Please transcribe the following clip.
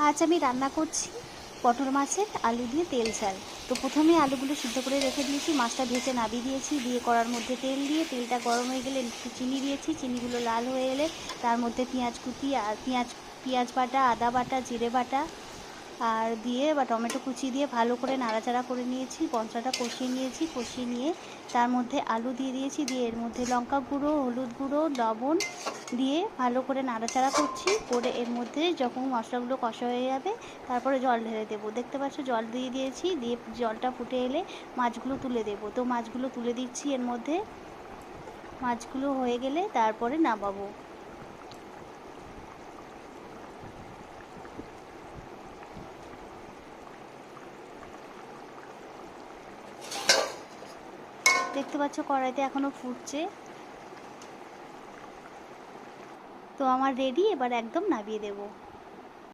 আজ আমি রান্না করছি পটল মাছের আলু দিয়ে তেল ঝাল। তো প্রথমে আলুগুলো সিদ্ধ করে রেখে দিয়েছি, মাছটা ভেজে নামিয়ে দিয়েছি, দিয়ে কড়ার মধ্যে তেল দিয়ে তেলটা গরম হয়ে গেলে একটু চিনি দিয়েছি, চিনিগুলো লাল হয়ে এলে তার মধ্যে পেঁয়াজ কুচি আর পেঁয়াজ বাটা, আদা বাটা, জিরে বাটা আর দিয়ে বা টমেটো কুচি দিয়ে ভালো করে নাড়াচাড়া করে নিয়েছি, মশলাটা কষিয়ে নিয়েছি, কষিয়ে নিয়ে তার মধ্যে আলু দিয়ে দিয়েছি, দিয়ে এর মধ্যে লঙ্কা গুঁড়ো, হলুদ গুঁড়ো, লবণ দিয়ে ভালো করে নাড়াচাড়া করছি, করে এর মধ্যে যখন মশলাগুলো কষা হয়ে যাবে তারপরে জল ঢেলে দেবো। দেখতে পাচ্ছ জল দিয়ে দিয়েছি, দিয়ে জলটা ফুটে এলে মাছগুলো তুলে দেবো। তো মাছগুলো তুলে দিচ্ছি এর মধ্যে, মাছগুলো হয়ে গেলে তারপরে নামাবো। দেখতে পাচ্ছ কড়াইতে এখনো ফুটছে। তো আমার রেডি, এবার একদম নামিয়ে দেবো।